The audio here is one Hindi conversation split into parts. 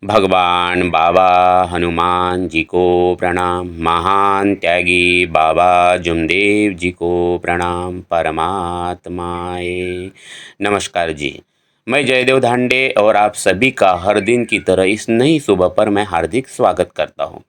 भगवान बाबा हनुमान जी को प्रणाम। महान त्यागी बाबा जुमदेव जी को प्रणाम। परमात्माए नमस्कार जी। मैं जयदेव धांडे और आप सभी का हर दिन की तरह इस नई सुबह पर मैं हार्दिक स्वागत करता हूँ।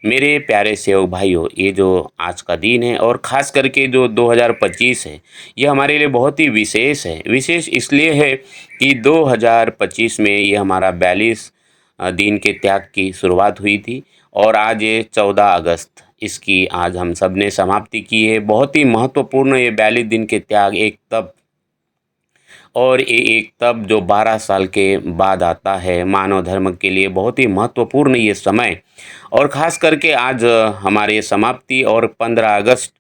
मेरे प्यारे सेवक भाइयों, ये जो आज का दिन है और ख़ास करके जो 2025 है, ये हमारे लिए बहुत ही विशेष है। विशेष इसलिए है कि 2025 में ये हमारा 42 दिन के त्याग की शुरुआत हुई थी और आज ये 14 अगस्त, इसकी आज हम सब ने समाप्ति की है। बहुत ही महत्वपूर्ण ये 42 दिन के त्याग एक तप और ये एक तप जो 12 साल के बाद आता है, मानव धर्म के लिए बहुत ही महत्वपूर्ण ये समय। और ख़ास करके आज हमारे समाप्ति और 15 अगस्त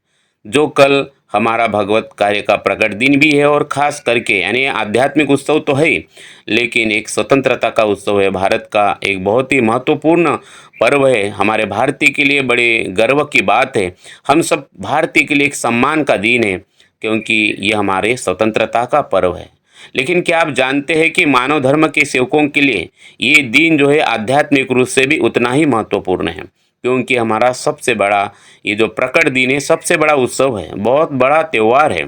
जो कल हमारा भगवत कार्य का प्रकट दिन भी है और ख़ास करके यानी आध्यात्मिक उत्सव तो है, लेकिन एक स्वतंत्रता का उत्सव है। भारत का एक बहुत ही महत्वपूर्ण पर्व है। हमारे भारतीय के लिए बड़े गर्व की बात है। हम सब भारतीय के लिए एक सम्मान का दिन है, क्योंकि ये हमारे स्वतंत्रता का पर्व है। लेकिन क्या आप जानते हैं कि मानव धर्म के सेवकों के लिए ये दिन जो है आध्यात्मिक रूप से भी उतना ही महत्वपूर्ण है, क्योंकि हमारा सबसे बड़ा ये जो प्रकट दिन है, सबसे बड़ा उत्सव है, बहुत बड़ा त्यौहार है।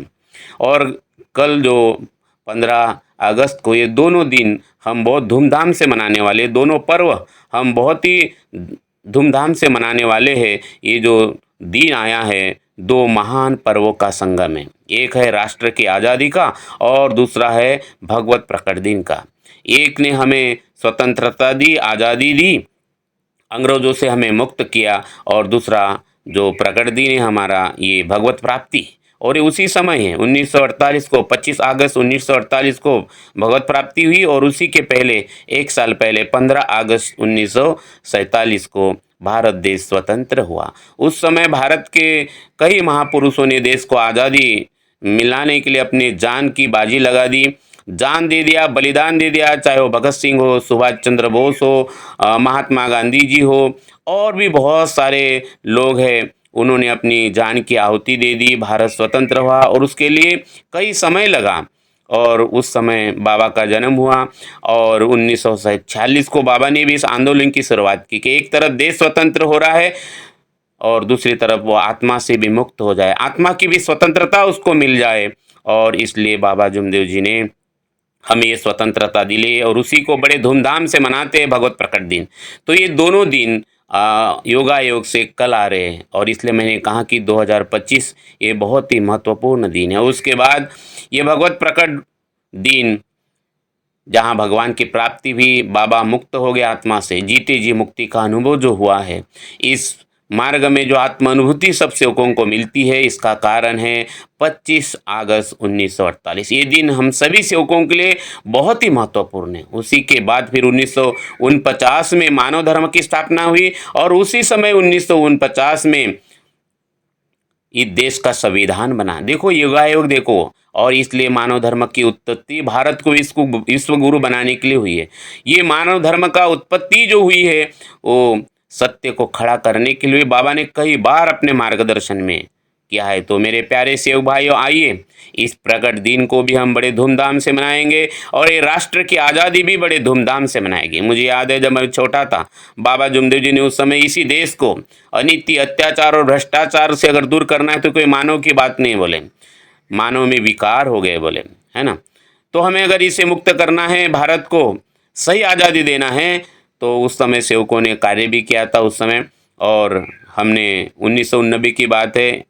और कल जो 15 अगस्त को ये दोनों दिन हम बहुत धूमधाम से मनाने वाले, दोनों पर्व हम बहुत ही धूमधाम से मनाने वाले हैं। ये जो दिन आया है, दो महान पर्वों का संगम है। एक है राष्ट्र की आज़ादी का और दूसरा है भगवत प्रकट दिन का। एक ने हमें स्वतंत्रता दी, आज़ादी दी, अंग्रेज़ों से हमें मुक्त किया, और दूसरा जो प्रकट दिन है हमारा, ये भगवत प्राप्ति। और ये उसी समय है 1948 को, 25 अगस्त 1948 को भगवत प्राप्ति हुई, और उसी के पहले एक साल पहले 15 अगस्त 1947 को भारत देश स्वतंत्र हुआ। उस समय भारत के कई महापुरुषों ने देश को आज़ादी मिलाने के लिए अपनी जान की बाजी लगा दी, जान दे दिया, बलिदान दे दिया। चाहे वो भगत सिंह हो, सुभाष चंद्र बोस हो, महात्मा गांधी जी हो, और भी बहुत सारे लोग हैं, उन्होंने अपनी जान की आहुति दे दी। भारत स्वतंत्र हुआ और उसके लिए कई समय लगा। और उस समय बाबा का जन्म हुआ और 1946 को बाबा ने भी इस आंदोलन की शुरुआत की कि एक तरफ देश स्वतंत्र हो रहा है और दूसरी तरफ वो आत्मा से भी मुक्त हो जाए, आत्मा की भी स्वतंत्रता उसको मिल जाए। और इसलिए बाबा जुमदेव जी ने हमें ये स्वतंत्रता दिली और उसी को बड़े धूमधाम से मनाते हैं भगवत प्रकट दिन। तो ये दोनों दिन योगायोग से कल आ रहे हैं, और इसलिए मैंने कहा कि 2025 ये बहुत ही महत्वपूर्ण दिन है। उसके बाद ये भगवत प्रकट दिन, जहाँ भगवान की प्राप्ति भी, बाबा मुक्त हो गए आत्मा से, जीते जी मुक्ति का अनुभव जो हुआ है, इस मार्ग में जो आत्म अनुभूति सब सेवकों को मिलती है, इसका कारण है 25 अगस्त 1948। ये दिन हम सभी सेवकों के लिए बहुत ही महत्वपूर्ण है। उसी के बाद फिर 1949 में मानव धर्म की स्थापना हुई, और उसी समय 1949 में इस देश का संविधान बना। देखो योगायोग देखो, और इसलिए मानव धर्म की उत्पत्ति भारत को विश्व गुरु बनाने के लिए हुई है। ये मानव धर्म का उत्पत्ति जो हुई है, वो सत्य को खड़ा करने के लिए बाबा ने कई बार अपने मार्गदर्शन में किया है। तो मेरे प्यारे सेवक भाइयों, आइए इस प्रकट दिन को भी हम बड़े धूमधाम से मनाएंगे, और ये राष्ट्र की आज़ादी भी बड़े धूमधाम से मनाएंगे। मुझे याद है जब मैं छोटा था, बाबा जुमदेव जी ने उस समय इसी देश को अनीति, अत्याचार और भ्रष्टाचार से अगर दूर करना है तो कोई मानव की बात नहीं बोले, मानव में विकार हो गए बोले, है ना। तो हमें अगर इसे मुक्त करना है, भारत को सही आज़ादी देना है, तो उस समय सेवकों ने कार्य भी किया था उस समय। और हमने 1989 की बात है,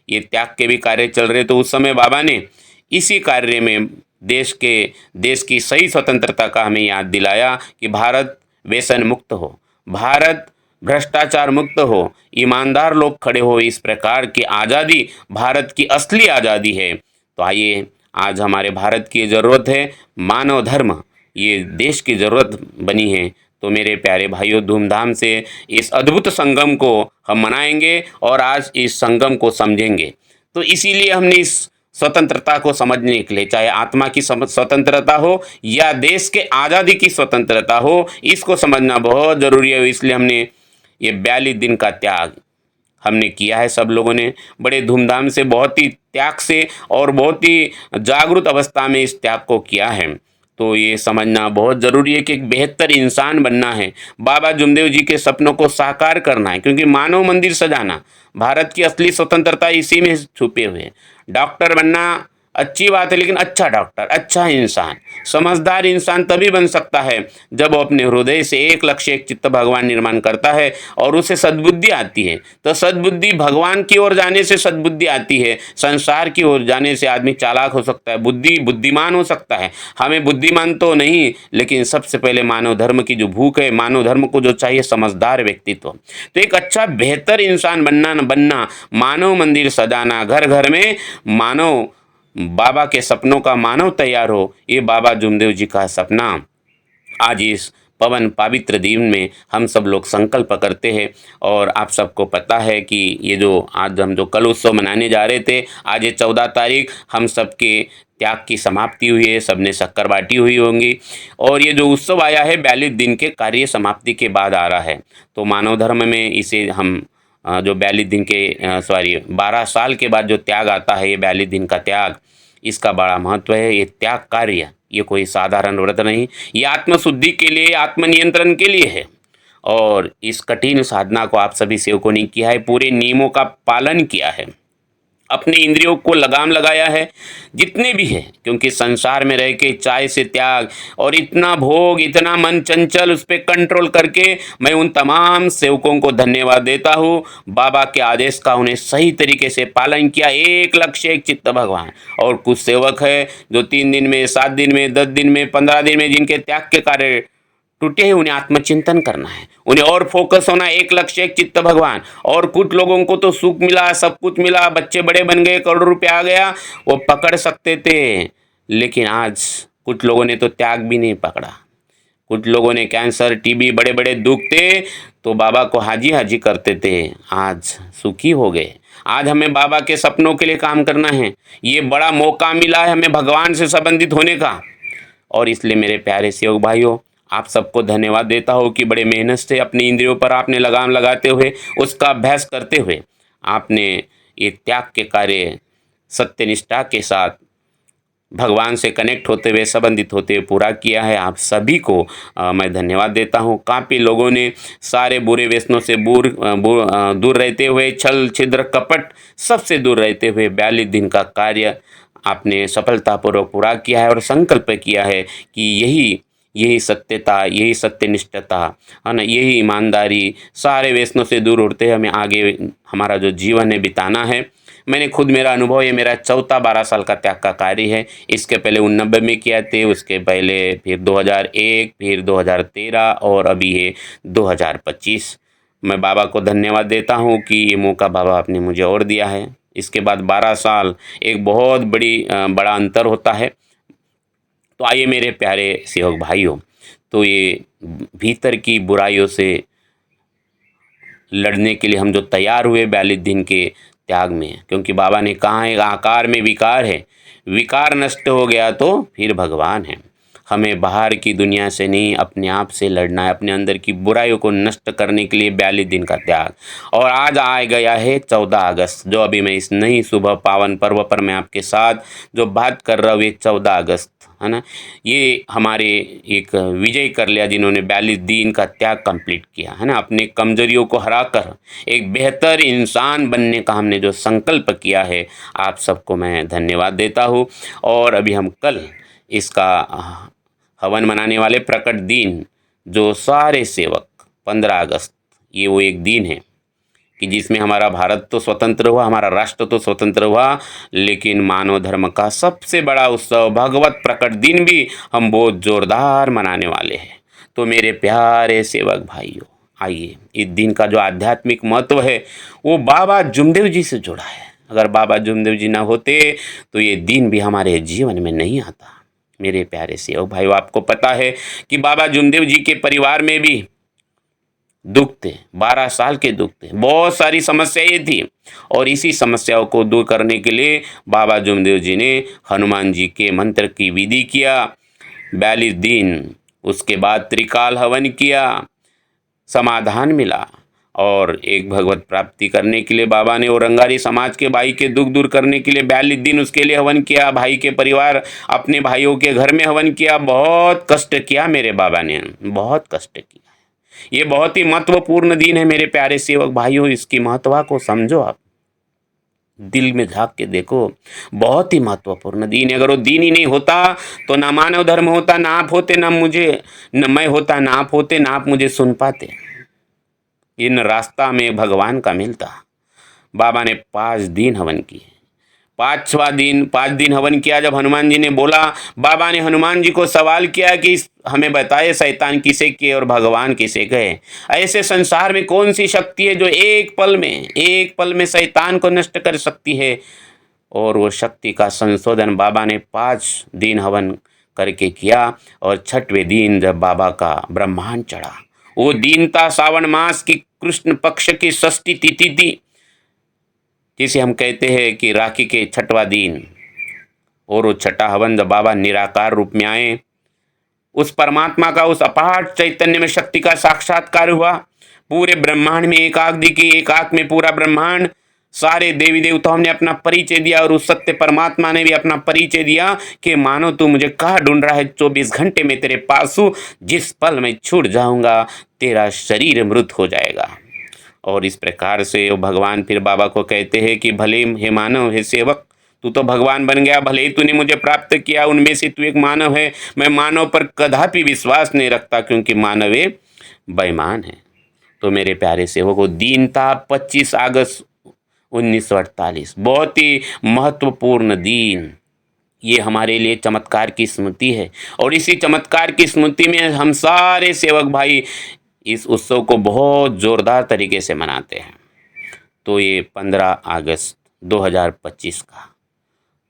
ये त्याग के भी कार्य चल रहे, तो उस समय बाबा ने इसी कार्य में देश की सही स्वतंत्रता का हमें याद दिलाया कि भारत व्यसन मुक्त हो, भारत भ्रष्टाचार मुक्त हो, ईमानदार लोग खड़े हो। इस प्रकार की आज़ादी भारत की असली आज़ादी है। तो आइए, आज हमारे भारत की ज़रूरत है, मानव धर्म ये देश की ज़रूरत बनी है। तो मेरे प्यारे भाइयों, धूमधाम से इस अद्भुत संगम को हम मनाएंगे और आज इस संगम को समझेंगे। तो इसीलिए हमने इस स्वतंत्रता को समझने के लिए, चाहे आत्मा की स्वतंत्रता हो या देश के आज़ादी की स्वतंत्रता हो, इसको समझना बहुत ज़रूरी है। इसलिए हमने ये 42 दिन का त्याग हमने किया है। सब लोगों ने बड़े धूमधाम से, बहुत ही त्याग से और बहुत ही जागरूक अवस्था में इस त्याग को किया है। तो ये समझना बहुत ज़रूरी है कि एक बेहतर इंसान बनना है, बाबा जुमदेव जी के सपनों को साकार करना है, क्योंकि मानव मंदिर सजाना, भारत की असली स्वतंत्रता इसी में छुपे हुए है। डॉक्टर बनना अच्छी बात है, लेकिन अच्छा डॉक्टर, अच्छा इंसान, समझदार इंसान तभी बन सकता है जब वो अपने हृदय से एक लक्ष्य एक चित्त भगवान निर्माण करता है और उसे सद्बुद्धि आती है। तो सद्बुद्धि भगवान की ओर जाने से सद्बुद्धि आती है, संसार की ओर जाने से आदमी चालाक हो सकता है, बुद्धिमान हो सकता है। हमें बुद्धिमान तो नहीं, लेकिन सबसे पहले मानव धर्म की जो भूख है, मानव धर्म को जो चाहिए, समझदार व्यक्तित्व। तो एक अच्छा बेहतर इंसान बनना, मानव मंदिर सजाना, घर घर में मानव बाबा के सपनों का मानव तैयार हो, ये बाबा जुमदेव जी का सपना आज इस पवन पवित्र दिन में हम सब लोग संकल्प करते हैं। और आप सबको पता है कि ये जो आज हम जो कल उत्सव मनाने जा रहे थे, आज ये 14 तारीख हम सबके त्याग की समाप्ति हुई है, सबने शक्कर बाटी हुई होंगी। और ये जो उत्सव आया है 42 दिन के कार्य समाप्ति के बाद आ रहा है। तो मानव धर्म में इसे हम जो 42 दिन के 12 साल के बाद जो त्याग आता है, ये 42 दिन का त्याग, इसका बड़ा महत्व है। ये त्याग कार्य, ये कोई साधारण व्रत नहीं, ये आत्मशुद्धि के लिए, आत्मनियंत्रण के लिए है। और इस कठिन साधना को आप सभी सेवकों ने किया है, पूरे नियमों का पालन किया है, अपने इंद्रियों को लगाम लगाया है जितने भी है, क्योंकि संसार में रह के चाय से त्याग और इतना भोग, इतना मन चंचल, उस पर कंट्रोल करके मैं उन तमाम सेवकों को धन्यवाद देता हूँ। बाबा के आदेश का उन्हें सही तरीके से पालन किया, एक लक्ष्य एक चित्त भगवान। और कुछ सेवक है जो 3 दिन में, 7 दिन में, 10 दिन में, 15 दिन में जिनके त्याग के कार्य टूटे हैं, उन्हें आत्मचिंतन करना है, उन्हें और फोकस होना, एक लक्ष्य एक चित्त भगवान। और कुछ लोगों को तो सुख मिला, सब कुछ मिला, बच्चे बड़े बन गए, करोड़ों रुपए आ गया, वो पकड़ सकते थे, लेकिन आज कुछ लोगों ने तो त्याग भी नहीं पकड़ा। कुछ लोगों ने कैंसर, टीबी, बड़े बड़े दुख थे तो बाबा को हाजी हाजी करते थे, आज सुखी हो गए। आज हमें बाबा के सपनों के लिए काम करना है, ये बड़ा मौका मिला है हमें भगवान से संबंधित होने का। और इसलिए मेरे प्यारे सेवक भाइयों, आप सबको धन्यवाद देता हूँ कि बड़े मेहनत से अपनी इंद्रियों पर आपने लगाम लगाते हुए, उसका अभ्यास करते हुए आपने ये त्याग के कार्य सत्यनिष्ठा के साथ भगवान से कनेक्ट होते हुए, संबंधित होते हुए पूरा किया है। आप सभी को मैं धन्यवाद देता हूँ। काफ़ी लोगों ने सारे बुरे व्यसनों से दूर रहते हुए, छल छिद्र कपट सबसे दूर रहते हुए 42 दिन का कार्य आपने सफलतापूर्वक पूरा किया है और संकल्प किया है कि यही सत्यता, यही सत्यनिष्ठता है ना, यही ईमानदारी, सारे व्यसनों से दूर उठते हमें आगे हमारा जो जीवन है बिताना है। मैंने खुद, मेरा अनुभव, ये मेरा चौथा 12 साल का त्याग का कार्य है। इसके पहले 89 में किया थे, उसके पहले फिर 2001, फिर 2013 और अभी है 2025। मैं बाबा को धन्यवाद देता हूँ कि ये मौका बाबा आपने मुझे और दिया है। इसके बाद 12 साल एक बहुत बड़ा अंतर होता है। तो आइए मेरे प्यारे सेवक भाइयों, तो ये भीतर की बुराइयों से लड़ने के लिए हम जो तैयार हुए 42 दिन के त्याग में, क्योंकि बाबा ने कहा है आकार में विकार है, विकार नष्ट हो गया तो फिर भगवान है। हमें बाहर की दुनिया से नहीं, अपने आप से लड़ना है, अपने अंदर की बुराइयों को नष्ट करने के लिए 42 दिन का त्याग। और आज आ गया है 14 अगस्त, जो अभी मैं इस नई सुबह पावन पर्व पर मैं आपके साथ जो बात कर रहा हूँ, ये 14 अगस्त है ना, ये हमारे एक विजय कर लिया जिन्होंने 42 दिन का त्याग कंप्लीट किया है ना। अपने कमजोरियों को हराकर एक बेहतर इंसान बनने का हमने जो संकल्प किया है, आप सबको मैं धन्यवाद देता हूँ। और अभी हम कल इसका हवन मनाने वाले प्रकट दिन, जो सारे सेवक 15 अगस्त, ये वो एक दिन है कि जिसमें हमारा भारत तो स्वतंत्र हुआ, हमारा राष्ट्र तो स्वतंत्र हुआ, लेकिन मानव धर्म का सबसे बड़ा उत्सव भगवत प्रकट दिन भी हम बहुत जोरदार मनाने वाले हैं। तो मेरे प्यारे सेवक भाइयों, आइए, इस दिन का जो आध्यात्मिक महत्व है वो बाबा जुमदेव जी से जुड़ा है। अगर बाबा जुमदेव जी ना होते तो ये दिन भी हमारे जीवन में नहीं आता। मेरे प्यारे सेवक भाइयों, आपको पता है कि बाबा जुमदेव जी के परिवार में भी दुख थे, 12 साल के दुख थे, बहुत सारी समस्याएं थी। और इसी समस्याओं को दूर करने के लिए बाबा जुमदेव जी ने हनुमान जी के मंत्र की विधि किया, 42 दिन, उसके बाद त्रिकाल हवन किया, समाधान मिला। और एक भगवत प्राप्ति करने के लिए बाबा ने, और रंगारी समाज के भाई के दुख दूर करने के लिए 42 दिन उसके लिए हवन किया। भाई के परिवार अपने भाइयों के घर में हवन किया। बहुत कष्ट किया मेरे बाबा ने, बहुत कष्ट किया। ये बहुत ही महत्वपूर्ण दिन है मेरे प्यारे सेवक भाइयों, इसकी महत्व को समझो, आप दिल में झांक के देखो। बहुत ही महत्वपूर्ण दिन है। अगर वो दिन ही नहीं होता तो ना मानव धर्म होता, ना आप होते, ना मुझे, न मैं होता, ना आप होते, ना आप मुझे सुन पाते। इन रास्ता में भगवान का मिलता। बाबा ने 5 दिन हवन किए। 5 दिन हवन किया। जब हनुमान जी ने बोला, बाबा ने हनुमान जी को सवाल किया कि हमें बताए शैतान किसे किए और भगवान किसे कहे। ऐसे संसार में कौन सी शक्ति है जो एक पल में शैतान को नष्ट कर सकती है। और वो शक्ति का संशोधन बाबा ने 5 दिन हवन करके किया। और 6वें दिन जब बाबा का ब्रह्मांड चढ़ा, वो दिन था सावन मास की कृष्ण पक्ष की षष्ठी तिथि थी, जिसे हम कहते हैं कि राखी के 6वां दिन। और वो 6ठा हवन जब बाबा निराकार रूप में आए, उस परमात्मा का, उस अपार चैतन्य में शक्ति का साक्षात्कार हुआ। पूरे ब्रह्मांड में एक आग दिखी, एक आग में पूरा ब्रह्मांड। सारे देवी देवताओं ने अपना परिचय दिया और उस सत्य परमात्मा ने भी अपना परिचय दिया कि मानो तू मुझे कहाँ ढूंढ रहा है, 24 घंटे में तेरे पास हूँ। जिस पल मैं छूट जाऊंगा तेरा शरीर मृत हो जाएगा। और इस प्रकार से वो भगवान फिर बाबा को कहते हैं कि भले हे मानव, हे सेवक, तू तो भगवान बन गया, भले ही तूने मुझे प्राप्त किया, उनमें से तू एक मानव है। मैं मानव पर कदापि विश्वास नहीं रखता, क्योंकि मानव एक बेईमान है। तो मेरे प्यारे सेवकों, दिन था 25 अगस्त 1948। बहुत ही महत्वपूर्ण दिन। ये हमारे लिए चमत्कार की स्मृति है। और इसी चमत्कार की स्मृति में हम सारे सेवक भाई इस उत्सव को बहुत ज़ोरदार तरीके से मनाते हैं। तो ये 15 अगस्त 2025 का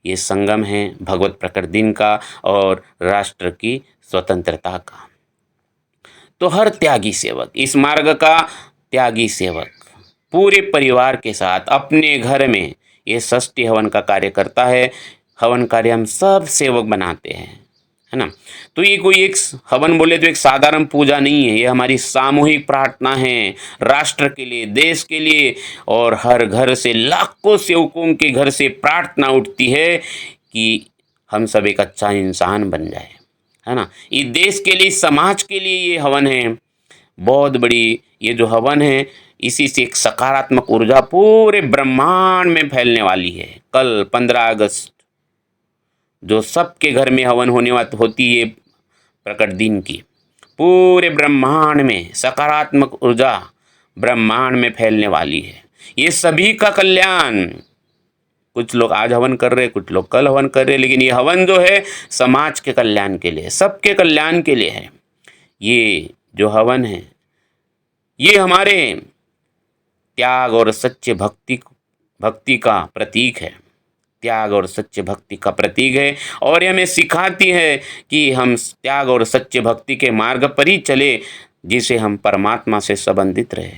ये संगम है भगवत प्रकट दिन का और राष्ट्र की स्वतंत्रता का। तो हर त्यागी सेवक, इस मार्ग का त्यागी सेवक पूरे परिवार के साथ अपने घर में ये षष्ठी हवन का कार्य करता है। हवन कार्य हम सब सेवक बनाते हैं, है ना। तो ये कोई एक हवन बोले तो एक साधारण पूजा नहीं है, ये हमारी सामूहिक प्रार्थना है राष्ट्र के लिए, देश के लिए। और हर घर से, लाखों सेवकों के घर से प्रार्थना उठती है कि हम सब एक अच्छा इंसान बन जाए, है ना। इस देश के लिए, समाज के लिए ये हवन है बहुत बड़ी। ये जो हवन है, इसी से एक सकारात्मक ऊर्जा पूरे ब्रह्मांड में फैलने वाली है। कल 15 अगस्त जो सबके घर में हवन होने होती है प्रकट दिन की, पूरे ब्रह्मांड में सकारात्मक ऊर्जा ब्रह्मांड में फैलने वाली है। ये सभी का कल्याण, कुछ लोग आज हवन कर रहे, कुछ लोग कल हवन कर रहे, लेकिन ये हवन जो है समाज के कल्याण के लिए, सबके कल्याण के लिए है। ये जो हवन है ये हमारे त्याग और सच्चे भक्ति का प्रतीक है। त्याग और सच्चे भक्ति का प्रतीक है। और ये हमें सिखाती है कि हम त्याग और सच्चे भक्ति के मार्ग पर ही चले, जिसे हम परमात्मा से संबंधित रहे।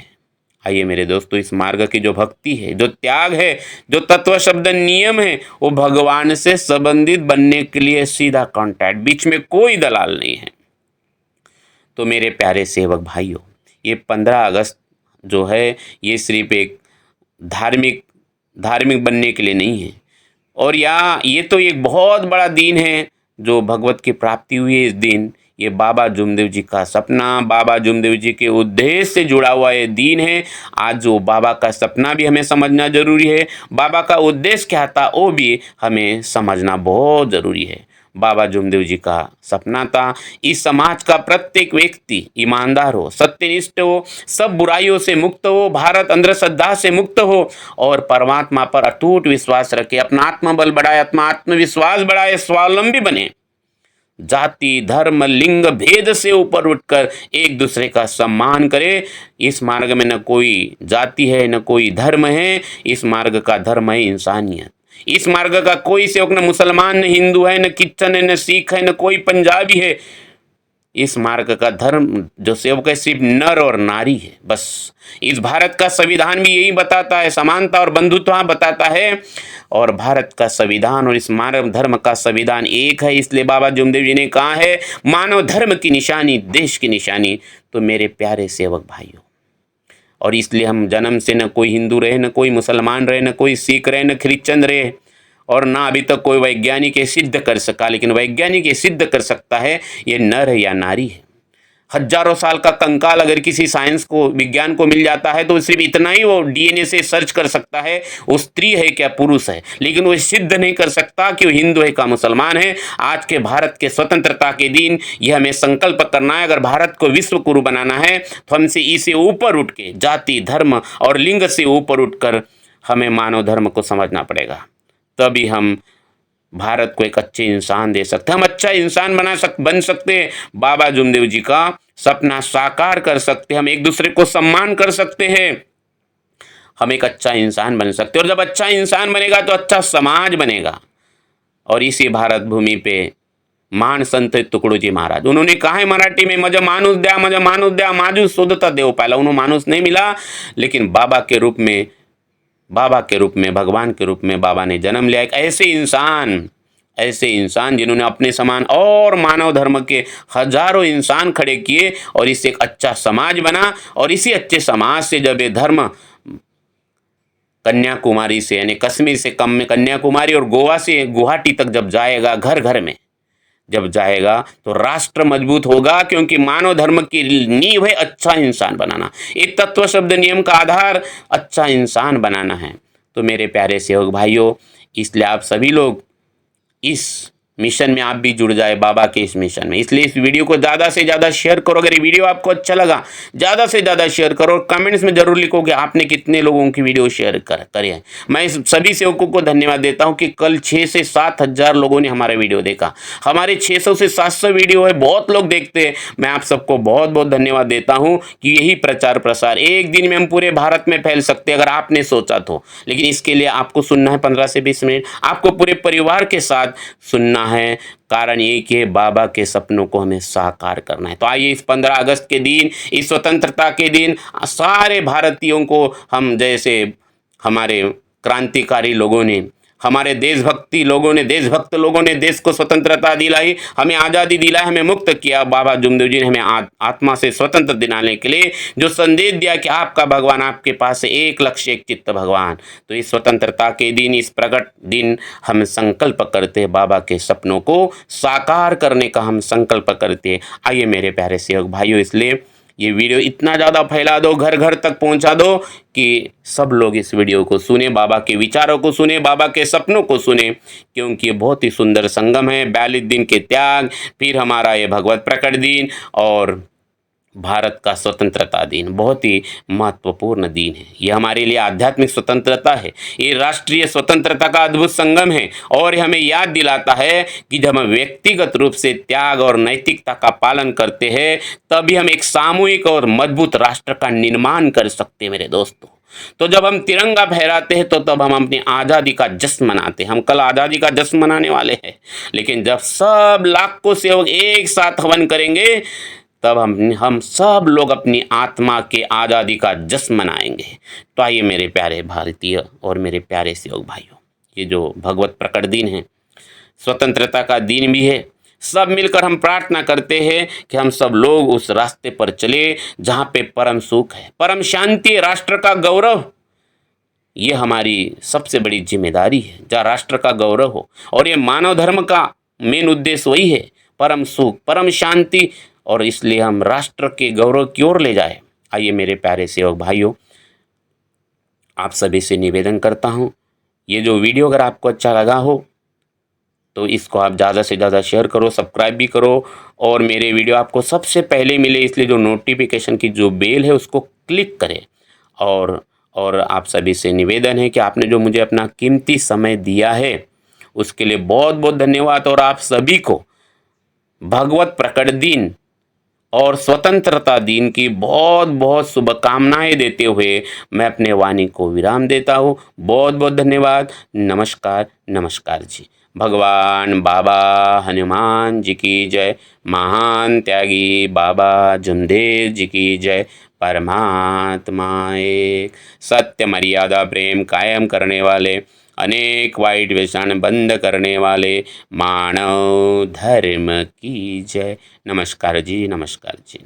आइए मेरे दोस्तों, इस मार्ग की जो भक्ति है, जो त्याग है, जो तत्व शब्द नियम है, वो भगवान से संबंधित बनने के लिए सीधा कांटेक्ट, बीच में कोई दलाल नहीं है। तो मेरे प्यारे सेवक भाइयों, ये 15 अगस्त जो है ये सिर्फ एक धार्मिक बनने के लिए नहीं है। और ये तो एक बहुत बड़ा दिन है जो भगवत की प्राप्ति हुई है। इस दिन ये बाबा जुमदेव जी का सपना, बाबा जुमदेव जी के उद्देश्य से जुड़ा हुआ ये दिन है। आज जो बाबा का सपना भी हमें समझना जरूरी है, बाबा का उद्देश्य क्या था वो भी हमें समझना बहुत ज़रूरी है। बाबा जुमदेव जी का सपना था इस समाज का प्रत्येक व्यक्ति ईमानदार हो, सत्यनिष्ठ हो, सब बुराइयों से मुक्त हो, भारत अंधश्रद्धा से मुक्त हो और परमात्मा पर अटूट विश्वास रखे, अपना आत्मबल बढ़ाए, अपना आत्मविश्वास बढ़ाए, स्वावलंबी बने, जाति धर्म लिंग भेद से ऊपर उठकर एक दूसरे का सम्मान करे। इस मार्ग में न कोई जाति है, न कोई धर्म है, इस मार्ग का धर्म है इंसानियत। इस मार्ग का कोई सेवक न मुसलमान, न हिंदू है, न क्रिश्चन है, न सिख है, न कोई पंजाबी है। इस मार्ग का धर्म जो सेवक है सिर्फ नर और नारी है, बस। इस भारत का संविधान भी यही बताता है, समानता और बंधुत्व बताता है। और भारत का संविधान और इस मानव धर्म का संविधान एक है। इसलिए बाबा जुमदेव जी ने कहा है, मानव धर्म की निशानी देश की निशानी। तो मेरे प्यारे सेवक भाइयों, और इसलिए हम जन्म से न कोई हिंदू रहे, न कोई मुसलमान रहे, न कोई सिख रहे, न क्रिश्चन रहे, और ना अभी तक कोई वैज्ञानिक ये सिद्ध कर सका। लेकिन वैज्ञानिक ये सिद्ध कर सकता है ये नर है या नारी है। हजारों साल का कंकाल अगर किसी साइंस को, विज्ञान को मिल जाता है तो सिर्फ इतना ही वो डीएनए से सर्च कर सकता है वो स्त्री है क्या पुरुष है, लेकिन वो सिद्ध नहीं कर सकता कि वो हिंदू है का मुसलमान है। आज के भारत के स्वतंत्रता के दिन यह हमें संकल्प करना है, अगर भारत को विश्व गुरु बनाना है तो हमसे इसे ऊपर उठ के, जाति धर्म और लिंग से ऊपर उठकर हमें मानव धर्म को समझना पड़ेगा। तभी हम भारत को एक अच्छे इंसान दे सकते हैं, हम अच्छा इंसान बन सकते हैं, बाबा जुमदेव जी का सपना साकार कर सकते हैं, हम एक दूसरे को सम्मान कर सकते हैं, हम एक अच्छा इंसान बन सकते हैं। और जब अच्छा इंसान बनेगा तो अच्छा समाज बनेगा। और इसी भारत भूमि पे महान संत तुकडोजी महाराज, उन्होंने कहा है मराठी में, मज माणूस द्या माजू शोधता देव पाला। उन्होंने माणूस नहीं मिला, लेकिन बाबा के रूप में, भगवान के रूप में बाबा ने जन्म लिया। एक ऐसे इंसान जिन्होंने अपने समान और मानव धर्म के हजारों इंसान खड़े किए और इससे एक अच्छा समाज बना। और इसी अच्छे समाज से जब ये धर्म कन्याकुमारी से, यानी कश्मीर से कम में कन्याकुमारी और गोवा से गुवाहाटी तक जब जाएगा, घर घर में जब जाएगा, तो राष्ट्र मजबूत होगा। क्योंकि मानव धर्म की नींव है अच्छा इंसान बनाना। एक तत्व शब्द नियम का आधार अच्छा इंसान बनाना है। तो मेरे प्यारे सेवक भाइयों, इसलिए आप सभी लोग इस मिशन में आप भी जुड़ जाए, बाबा के इस मिशन में। इसलिए इस वीडियो को ज़्यादा से ज़्यादा शेयर करो। अगर ये वीडियो आपको अच्छा लगा, ज़्यादा से ज़्यादा शेयर करो और कमेंट्स में जरूर लिखो कि आपने कितने लोगों की वीडियो शेयर करे हैं। मैं इस सभी सेवकों को धन्यवाद देता हूं कि कल 6 से 7 हज़ार लोगों ने हमारा वीडियो देखा। हमारे 600 से 700 वीडियो है, बहुत लोग देखते हैं। मैं आप सबको बहुत बहुत धन्यवाद देता हूँ कि यही प्रचार प्रसार एक दिन में हम पूरे भारत में फैल सकते हैं, अगर आपने सोचा तो। लेकिन इसके लिए आपको सुनना है 15 से 20 मिनट, आपको पूरे परिवार के साथ सुनना है। कारण ये कि बाबा के सपनों को हमें साकार करना है। तो आइए इस 15 अगस्त के दिन, इस स्वतंत्रता के दिन सारे भारतीयों को, हम जैसे हमारे क्रांतिकारी लोगों ने, हमारे देशभक्त लोगों ने देश को स्वतंत्रता दिलाई, हमें आज़ादी दिलाई, हमें मुक्त किया। बाबा जुमदेव जी ने हमें आत्मा से स्वतंत्र दिलाने के लिए जो संदेश दिया कि आपका भगवान आपके पास है, एक लक्ष्य एक चित्त भगवान। तो इस स्वतंत्रता के दिन, इस प्रकट दिन हम संकल्प करते हैं, बाबा के सपनों को साकार करने का हम संकल्प करते हैं। आइए मेरे प्यारे सेवक भाइयों, इसलिए ये वीडियो इतना ज़्यादा फैला दो, घर घर तक पहुंचा दो कि सब लोग इस वीडियो को सुने, बाबा के विचारों को सुने, बाबा के सपनों को सुने। क्योंकि ये बहुत ही सुंदर संगम है। 42 दिन के त्याग, फिर हमारा ये भगवत प्रकट दिन और भारत का स्वतंत्रता दिन बहुत ही महत्वपूर्ण दिन है। ये हमारे लिए आध्यात्मिक स्वतंत्रता है, ये राष्ट्रीय स्वतंत्रता का अद्भुत संगम है। और ये हमें याद दिलाता है कि जब हम व्यक्तिगत रूप से त्याग और नैतिकता का पालन करते हैं, तभी हम एक सामूहिक और मजबूत राष्ट्र का निर्माण कर सकते हैं मेरे दोस्तों। तो जब हम तिरंगा फहराते हैं तो तब हम अपनी आज़ादी का जश्न मनाते हैं। हम कल आज़ादी का जश्न मनाने वाले हैं, लेकिन जब सब लाखों सेवक एक साथ हवन करेंगे, तब हम सब लोग अपनी आत्मा के आज़ादी का जश्न मनाएंगे। तो आइए मेरे प्यारे भारतीय और मेरे प्यारे सेवक भाइयों, ये जो भगवत प्रकट दिन है, स्वतंत्रता का दिन भी है, सब मिलकर हम प्रार्थना करते हैं कि हम सब लोग उस रास्ते पर चले जहाँ पे परम सुख है, परम शांति, राष्ट्र का गौरव। ये हमारी सबसे बड़ी जिम्मेदारी है, जहाँ राष्ट्र का गौरव हो। और ये मानव धर्म का मेन उद्देश्य वही है, परम सुख, परम शांति। और इसलिए हम राष्ट्र के गौरव की ओर ले जाए। आइए मेरे प्यारे सेवक भाइयों, आप सभी से निवेदन करता हूँ, ये जो वीडियो अगर आपको अच्छा लगा हो तो इसको आप ज़्यादा से ज़्यादा शेयर करो, सब्सक्राइब भी करो। और मेरे वीडियो आपको सबसे पहले मिले, इसलिए जो नोटिफिकेशन की जो बेल है उसको क्लिक करें। और आप सभी से निवेदन है कि आपने जो मुझे अपना कीमती समय दिया है उसके लिए बहुत बहुत धन्यवाद। और आप सभी को भगवत प्रकट दिन और स्वतंत्रता दिन की बहुत बहुत शुभकामनाएं देते हुए मैं अपने वाणी को विराम देता हूँ। बहुत बहुत धन्यवाद। नमस्कार, नमस्कार जी। भगवान बाबा हनुमान जी की जय। महान त्यागी बाबा जुमदेव जी की जय। परमात्मा एक, सत्य मर्यादा प्रेम कायम करने वाले, अनेक वाइट व्यसन बंद करने वाले मानव धर्म की जय। नमस्कार जी, नमस्कार जी।